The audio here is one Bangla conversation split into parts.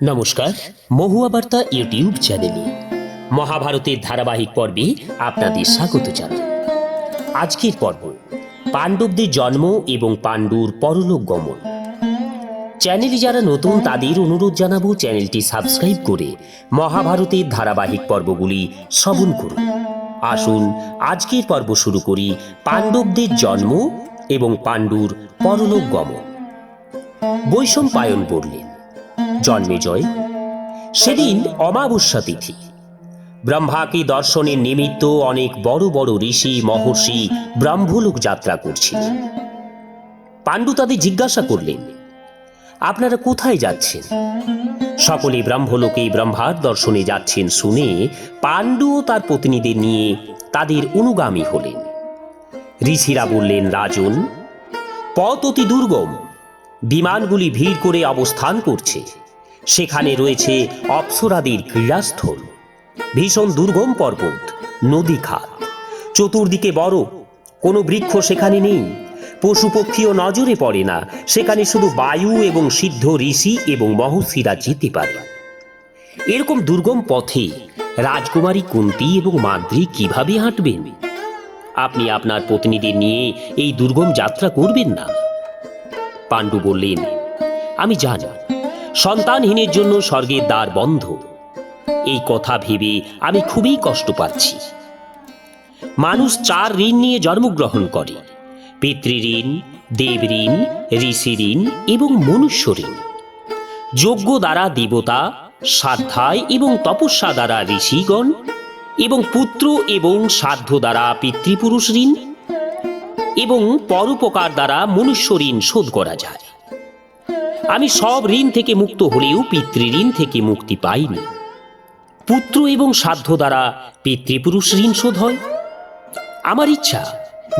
নমস্কার, মহুয়া বার্তা ইউটিউব চ্যানেলে মহাভারতের ধারাবাহিক পর্বে আপনাদের স্বাগত জানাই। আজকের পর্ব পাণ্ডবদের জন্ম এবং পাণ্ডুর পরলোক গমন। চ্যানেলে যারা নতুন তাদের অনুরোধ জানাবো চ্যানেলটি সাবস্ক্রাইব করে মহাভারতের ধারাবাহিক পর্বগুলি শ্রবণ করুন। আসুন আজকের পর্ব শুরু করি পাণ্ডবদের জন্ম এবং পাণ্ডুর পরলোক গমন। বৈশম্পায়ন বললেন, জন্মেজয়, সেদিন অমাবস্যা তিথি। ব্রহ্মাকে দর্শনের নিমিত্ত অনেক বড় বড় ঋষি মহর্ষি ব্রহ্মলোক যাত্রা করছিলেন। পাণ্ডু তাদের জিজ্ঞাসা করলেন, আপনারা কোথায় যাচ্ছেন? সকলে ব্রহ্মলোকে ব্রহ্মার দর্শনে যাচ্ছেন শুনে পাণ্ডু ও তার পত্নীদের নিয়ে তাদের অনুগামী হলেন। ঋষিরা বললেন, রাজন, পথ অতি দুর্গম, বিমানগুলি ভিড় করে অবস্থান করছে। সেখানে রয়েছে অপ্সরাদের ক্রীড়াস্থল, ভীষণ দুর্গম পর্বত, নদী খাত, চতুর্দিকে বরফ, কোনো বৃক্ষ সেখানে নেই, পশু পক্ষীও নজরে পড়ে না। সেখানে শুধু বায়ু এবং সিদ্ধ ঋষি এবং মহর্ষিরা যেতে পারে। এরকম দুর্গম পথে রাজকুমারী কুন্তী এবং মাদ্রী কিভাবে হাঁটবেন? আপনি আপনার পত্নীদের নিয়ে এই দুর্গম যাত্রা করবেন না। পাণ্ডু বললেন, আমি জানি সন্তানহীনের জন্য স্বর্গের দ্বার বন্ধ। এই কথা ভেবে আমি খুবই কষ্ট পাচ্ছি। মানুষ 4 ঋণ নিয়ে জন্মগ্রহণ করে: পিতৃঋণ, দেব ঋণ, ঋষি ঋণ এবং মনুষ্য ঋণ। যজ্ঞ দ্বারা দেবতা, স্বাধ্যায় এবং তপস্যা দ্বারা ঋষিগণ, এবং পুত্র এবং সাধ্য দ্বারা পিতৃপুরুষ ঋণ, এবং পরোপকার দ্বারা মনুষ্য ঋণ শোধ করা যায়। আমি সব ঋণ থেকে মুক্ত হলেও পিতৃঋণ থেকে মুক্তি পাইনি। পুত্র এবং সাধ্য দ্বারা পিতৃপুরুষ ঋণ শোধ হয়। আমার ইচ্ছা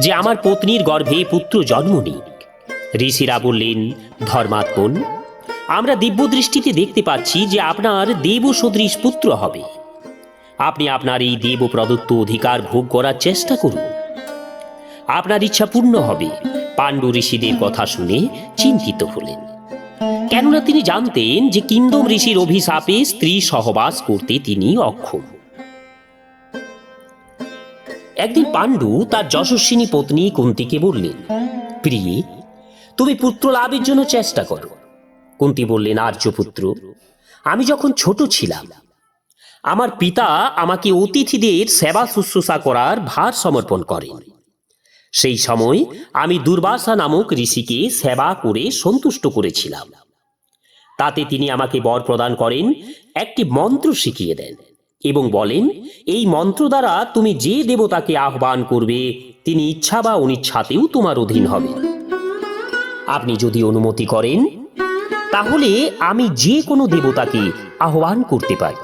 যে আমার পত্নীর গর্ভে পুত্র জন্ম নিক। ঋষিরা বললেন, ধর্মাত্মন, আমরা দিব্য দৃষ্টিতে দেখতে পাচ্ছি যে আপনার দেব সদৃশ পুত্র হবে। আপনি আপনার এই দেব প্রদত্ত অধিকার ভোগ করার চেষ্টা করুন। আপনার ইচ্ছা পূর্ণ হবে। পাণ্ডু ঋষিদের কথা শুনে চিন্তিত হলেন, কেননা তিনি জানতেন যে কিন্দম ঋষির অভিশাপে স্ত্রী সহবাস করতে তিনি অক্ষম। একদিন পাণ্ডু তার যশস্বিনী পত্নী কুন্তীকে বললেন, প্রিয়ে, তুমি পুত্র লাভের জন্য চেষ্টা করো। কুন্তী বললেন, আর্যপুত্র, আমি যখন ছোট ছিলাম আমার পিতা আমাকে অতিথিদের সেবা শুশ্রূষা করার ভার সমর্পণ করেন। সেই সময় আমি দুর্বাসা নামক ঋষিকে সেবা করে সন্তুষ্ট করেছিলাম। তাতে তিনি আমাকে বর প্রদান করেন, একটি মন্ত্র শিখিয়ে দেন এবং বলেন, এই মন্ত্র দ্বারা তুমি যে দেবতাকে আহ্বান করবে তিনি ইচ্ছা বা অনিচ্ছাতেও তোমার অধীন হবে। আপনি যদি অনুমতি করেন তাহলে আমি যে কোনো দেবতাকে আহ্বান করতে পারি।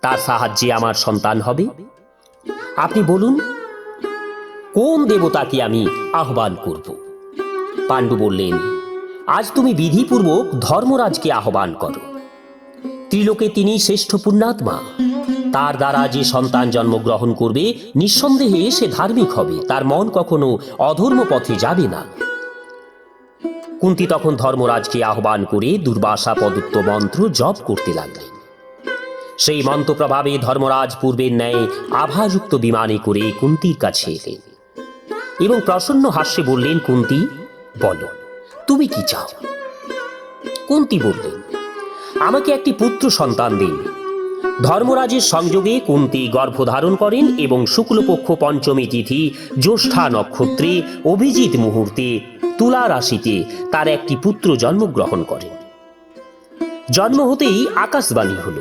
তার সাহায্যে আমার সন্তান হবে। আপনি বলুন, কোন দেবতাকে আমি আহ্বান করব? পাণ্ডু বললেন, আজ তুমি বিধিপূর্বক ধর্মরাজকে আহ্বান করো। ত্রিলোকে তিনি শ্রেষ্ঠ পুণ্যাত্মা। তার দ্বারা যে সন্তান জন্মগ্রহণ করবে নিঃসন্দেহে সে ধার্মিক হবে। তার মন কখনো অধর্ম পথে যাবে না। কুন্তী তখন ধর্মরাজকে আহ্বান করে দুর্বাসা প্রদত্ত মন্ত্র জপ করতে লাগলেন। সেই মন্ত্র প্রভাবে ধর্মরাজ পূর্বের ন্যায় আভাযুক্ত বিমানে করে কুন্তীর কাছে এলেন এবং প্রসন্ন হাস্যে বললেন, কুন্তী, বলো, তুমি কি চাও? কুন্তী বললেন, আমাকে একটি পুত্র সন্তান দিন। ধর্মরাজের সংযোগে কুন্তী গর্ভধারণ করেন এবং শুক্লপক্ষ পঞ্চমী তিথি জ্যৈষ্ঠা নক্ষত্রে অভিজিৎ মুহূর্তে তুলা রাশিতে তার একটি পুত্র জন্মগ্রহণ করেন। জন্ম হতেই আকাশবাণী হল,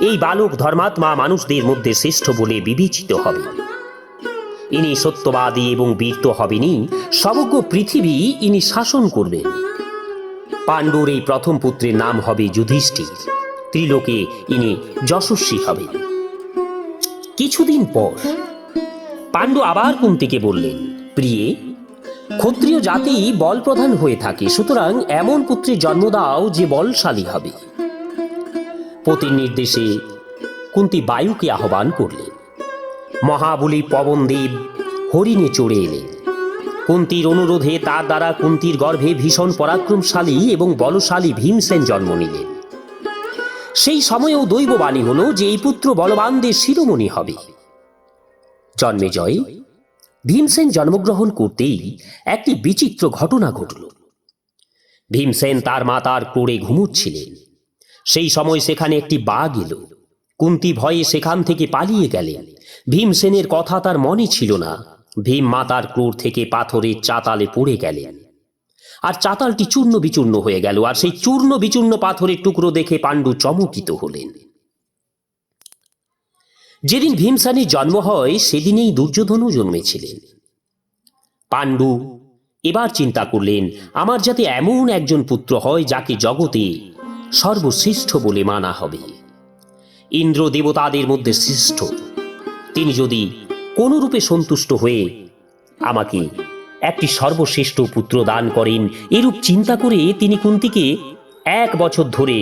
এই বালক ধর্মাত্মা মানুষদের মধ্যে শ্রেষ্ঠ বলে বিবেচিত হবে। ইনি সত্যবাদী এবং বীর হবেনই, সমগ্র পৃথিবী ইনি শাসন করবেন। পাণ্ডুর এই প্রথম পুত্রের নাম হবে যুধিষ্ঠির। ত্রিলোকে ইনি যশস্বী হবেন। কিছুদিন পর পাণ্ডু আবার কুন্তীকে বললেন, প্রিয়ে, ক্ষত্রিয় জাতি বল প্রধান হয়ে থাকে, সুতরাং এমন পুত্রের জন্ম দাও যে বলশালী হবে। পতির নির্দেশে কুন্তী বায়ুকে আহ্বান করলেন। মহাবলী পবনদেব হরিণে চড়ে এলেন। কুন্তির অনুরোধে তার দ্বারা কুন্তির গর্ভে ভীষণ পরাক্রমশালী এবং বলশালী ভীমসেন জন্ম নিলেন। সেই সময়েও দৈববাণী হল যে এই পুত্র বলবানদের শিরোমণি হবে। জন্মেজয় ভীমসেন জন্মগ্রহণ করতেই একটি বিচিত্র ঘটনা ঘটল। ভীমসেন তার মাতার কোলে ঘুমুচ্ছিলেন। সেই সময় সেখানে একটি বাঘ এলো। কুন্তি ভয়ে সেখান থেকে পালিয়ে গেলেন। ভীমসেনের কথা তার মনে ছিল না। ভীম মাতার ক্রোড় থেকে পাথরের চাতালে পড়ে গেলেন, আর চাতালটি চূর্ণ বিচূর্ণ হয়ে গেল। আর সেই চূর্ণ বিচূর্ণ পাথরের টুকরো দেখে পাণ্ডু চমকিত হলেন। যেদিন ভীমসেনের জন্ম হয় সেদিনেই দুর্যোধনও জন্মেছিলেন। পাণ্ডু এবার চিন্তা করলেন, আমার যাতে এমন একজন পুত্র হয় যাকে জগতে সর্বশ্রেষ্ঠ বলে মানা হবে। ইন্দ্র দেবতাদের মধ্যে শ্রেষ্ঠ। তিনি যদি কোন রূপে সন্তুষ্ট হয়ে আমাকে একটি সর্বশ্রেষ্ঠ পুত্র দান করেন, এরূপ চিন্তা করে তিনি কুন্তিকে 1 বছর ধরে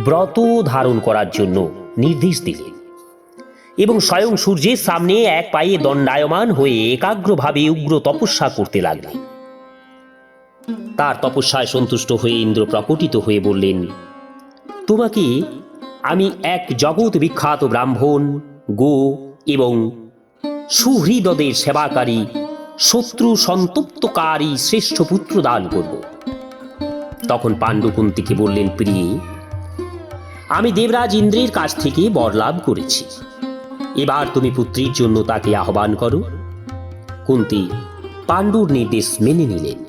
ব্রত ধারণ করার জন্য নির্দেশ দিলেন এবং স্বয়ং সূর্যের সামনে এক পায়ে দণ্ডায়মান হয়ে একাগ্রভাবে উগ্র তপস্যা করতে লাগলেন। তার তপস্যায় সন্তুষ্ট হয়ে ইন্দ্র প্রকটিত হয়ে বললেন, তোমাকে আমি এক জগৎ বিখ্যাত ব্রাহ্মণ, গো এবং সুহৃদদের সেবাকারী, শত্রু সন্তপ্তকারী শ্রেষ্ঠ পুত্র দান করব। তখন পাণ্ডু কুন্তিকে বললেন, প্রিয়ে, আমি দেবরাজ ইন্দ্রের কাছ থেকে বর লাভ করেছি। এবার তুমি পুত্রীর জন্য তাকে আহ্বান করো। কুন্তি পাণ্ডুর নির্দেশ মেনে নিলেন।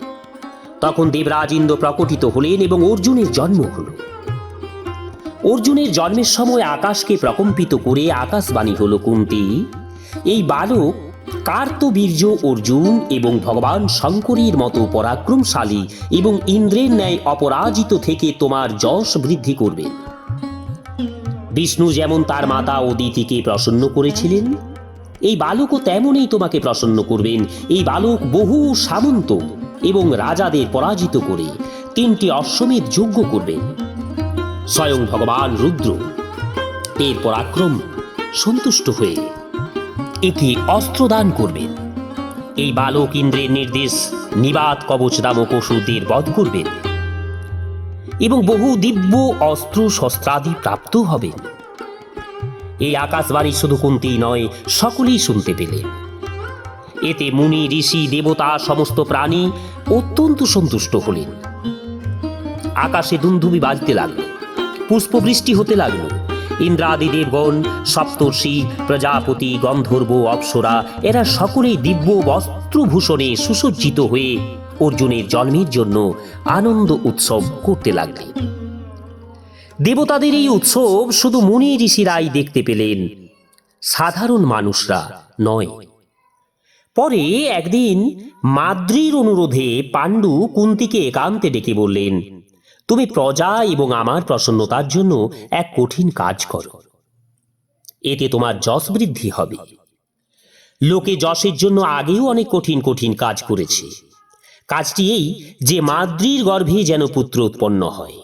তখন দেবরাজ ইন্দ্র প্রকটিত হলেন এবং অর্জুনের জন্ম হল। অর্জুনের জন্মের সময় আকাশকে প্রকম্পিত করে আকাশবাণী হল, কুন্তি, এই বালক কার্তবীর্য অর্জুন এবং ভগবান শঙ্করের মতো পরাক্রমশালী এবং ইন্দ্রের ন্যায় অপরাজিত থেকে তোমার যশ বৃদ্ধি করবে। বিষ্ণু যেমন তার মাতা অদিতিকে প্রসন্ন করেছিলেন, এই বালকও তেমনই তোমাকে প্রসন্ন করবেন। এই বালক বহু সামন্ত এবং রাজাদের পরাজিত করে 3টি অশ্বমেধ যজ্ঞ করবেন। স্বয়ং ভগবান রুদ্র এর পরাক্রম সন্তুষ্ট হয়ে একে অস্ত্রদান করবেন। এই বালক ইন্দ্রের নির্দেশ নিবাত কবচ নামক অসুরদের বধ করবেন এবং বহু দিব্য অস্ত্র শস্ত্রাদি প্রাপ্ত হবেন। এই আকাশবাণী শুধু কুন্তি নয়, সকলেই শুনতে পেলেন। এতে মুনি, ঋষি, দেবতা, সমস্ত প্রাণী অত্যন্ত সন্তুষ্ট হলেন। আকাশে দুন্দুবি বাজতে লাগলো, পুষ্পবৃষ্টি হতে লাগলো। ইন্দ্রাদি দেবগণ, সপ্তর্ষি, প্রজাপতি, গন্ধর্ব, অপ্সরা এরা সকলেই দিব্য বস্ত্রভূষণে সুসজ্জিত হয়ে অর্জুনের জন্মের জন্য আনন্দ উৎসব করতে লাগলেন। দেবতাদের এই উৎসব শুধু মুনি ঋষিরাই দেখতে পেলেন, সাধারণ মানুষরা নয়। পরে একদিন মাদ্রির অনুরোধে পাণ্ডু কুন্তিকে একান্তে ডেকে বললেন, তুমি প্রজা এবং আমার প্রসন্নতার জন্য এক কঠিন কাজ করো। এতে তোমার যশ বৃদ্ধি হবে। লোকে যশের জন্য আগেও অনেক কঠিন কঠিন কাজ করেছে। কাজটি এই যে মাদ্রির গর্ভে যেন পুত্র উৎপন্ন হয়।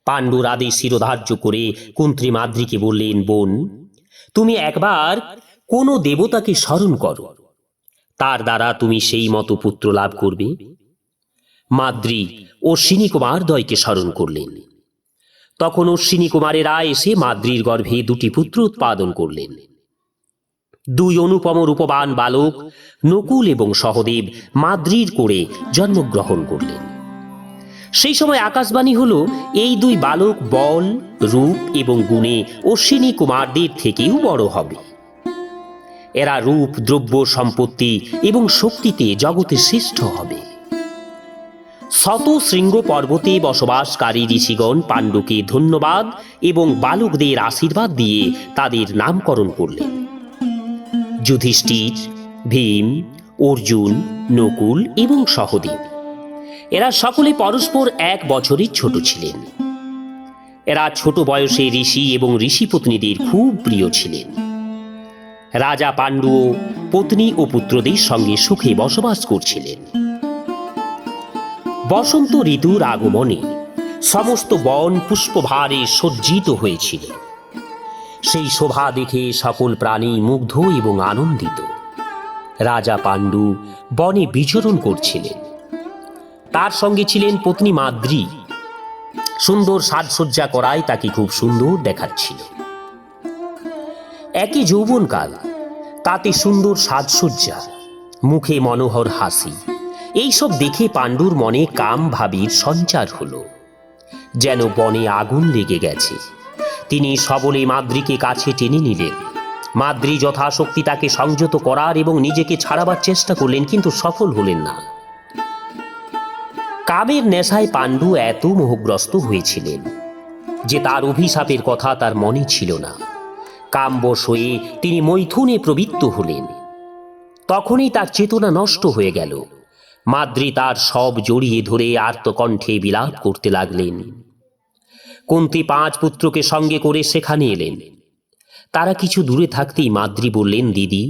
পাণ্ডুর আদেশ শিরোধার্য করে কুন্তি মাদ্রিকে বললেন, বোন, তুমি একবার কোনো দেবতাকে স্মরণ করো, তার দ্বারা তুমি সেই মতো পুত্র লাভ করবে। মাদ্রি অশ্বিনী কুমার দ্বয়কে স্মরণ করলেন। তখন অশ্বিনী কুমারেরা এসে মাদ্রির গর্ভে 2টি পুত্র উৎপাদন করলেন। 2 অনুপম রূপবান বালক নকুল এবং সহদেব মাদ্রির কোলে জন্মগ্রহণ করলেন। সেই সময় আকাশবাণী হল, এই 2 বালক বল, রূপ এবং গুণে অশ্বিনী কুমারদের থেকেও বড় হবে। এরা রূপ, দ্রব্য, সম্পত্তি এবং শক্তিতে জগতে শ্রেষ্ঠ হবে। শত শৃঙ্গ পর্বতে বসবাসকারী ঋষিগণ পাণ্ডুকে ধন্যবাদ এবং বালকদের আশীর্বাদ দিয়ে তাদের নামকরণ করলেন। যুধিষ্ঠির, ভীম, অর্জুন, নকুল এবং সহদেব এরা সকলে পরস্পর 1 বছরের ছোট ছিলেন। এরা ছোট বয়সে ঋষি এবং ঋষিপত্নীদের খুব প্রিয় ছিলেন। রাজা পাণ্ডু পত্নী ও পুত্রদের সঙ্গে সুখে বসবাস করছিলেন। বসন্ত ঋতুর আগমনে সমস্ত বন পুষ্পভারে সজ্জিত হয়েছিল। সেই শোভা দেখে সকল প্রাণী মুগ্ধ এবং আনন্দিত। রাজা পাণ্ডু বনে বিচরণ করছিলেন। তার সঙ্গে ছিলেন পত্নী মাদ্রী। সুন্দর সাজসজ্জা করায় তাকে খুব সুন্দর দেখাচ্ছিল। একই যৌবনকাল, তাতে সুন্দর সাজসজ্জা, মুখে মনোহর হাসি। এইসব দেখে পাণ্ডুর মনে কাম ভাবির সঞ্চার হলো, যেন বনে আগুন লেগে গেছে। তিনি সবলে মাদ্রীকে কাছে টেনে নিলেন। মাদ্রী যথাশক্তি তাকে সংযত করার এবং নিজেকে ছাড়াবার চেষ্টা করলেন, কিন্তু সফল হলেন না। কামের নেশায় পাণ্ডু এত মোহগ্রস্ত হয়েছিলেন যে তার অভিশাপের কথা তার মনে ছিল না। কামবশ হয়ে তিনি মৈথুনে প্রবৃত্ত হলেন। তখনই তার চেতনা নষ্ট হয়ে গেল। মাদ্রী তার সব জড়িয়ে ধরে আর্তকণ্ঠে বিলাপ করতে লাগলেন। কুন্তী 5 পুত্রকে সঙ্গে করে সেখানে এলেন। তারা কিছু দূরে থাকতেই মাদ্রী বললেন, দিদি,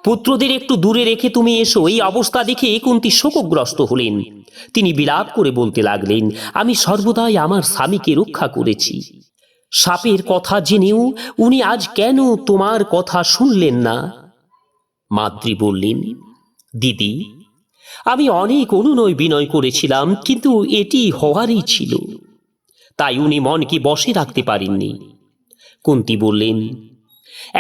পুত্রদের একটু দূরে রেখে তুমি এসো। এই অবস্থা দেখে কুন্তী শোকগ্রস্ত হলেন। তিনি বিলাপ করে বলতে লাগলেন, আমি সর্বদাই আমার স্বামীকে রক্ষা করেছি। সাপের কথা জেনেও উনি আজ কেন তোমার কথা শুনলেন না? মাদ্রী বললেন, দিদি, আমি অনেক অনুনয় বিনয় করেছিলাম, কিন্তু এটি হওয়ারই ছিল, তাই উনি মনকে বশে রাখতে পারেননি। কুন্তী বললেন,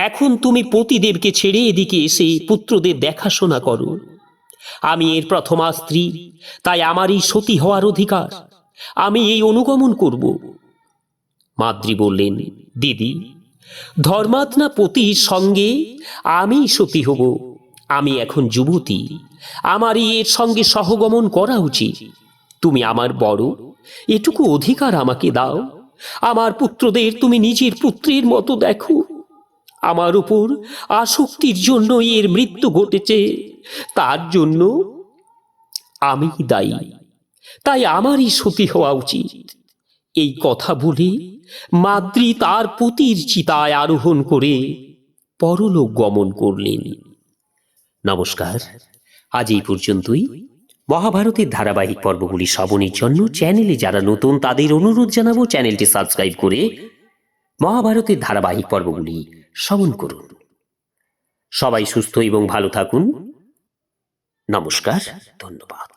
এখন তুমি পতিদেবকে ছেড়ে এদিকে এসে পুত্রদের দেখাশোনা করো। আমি এর প্রথমা স্ত্রী, তাই আমারই সতী হওয়ার অধিকার। আমি এই অনুগমন করব। মাদ্রী বললেন, দিদি, ধর্মাত্মা পতির সঙ্গে আমি সতী হব। আমি এখন যুবতী, আমারই এর সঙ্গে সহগমন করা উচিত। তুমি আমার বড়, এটুকু অধিকার আমাকে দাও। আমার পুত্রদের তুমি নিজের পুত্রের মতো দেখো। আমার উপর আসক্তির জন্য এর মৃত্যু ঘটেছে, তার জন্য আমি দায়ী, তাই আমারই সতী হওয়া উচিত। এই কথা বলে মাদ্রী তার পতির চিতায় আরোহণ করে পরলোক গমন করলেন। নমস্কার, আজ এই পর্যন্তই। মহাভারতের ধারাবাহিক পর্বগুলি শ্রবণের জন্য চ্যানেলে যারা নতুন তাদের অনুরোধ জানাবো চ্যানেলটি সাবস্ক্রাইব করে মহাভারতের ধারাবাহিক পর্বগুলি শ্রবণ করুন। সবাই সুস্থ এবং ভালো থাকুন। নমস্কার, ধন্যবাদ।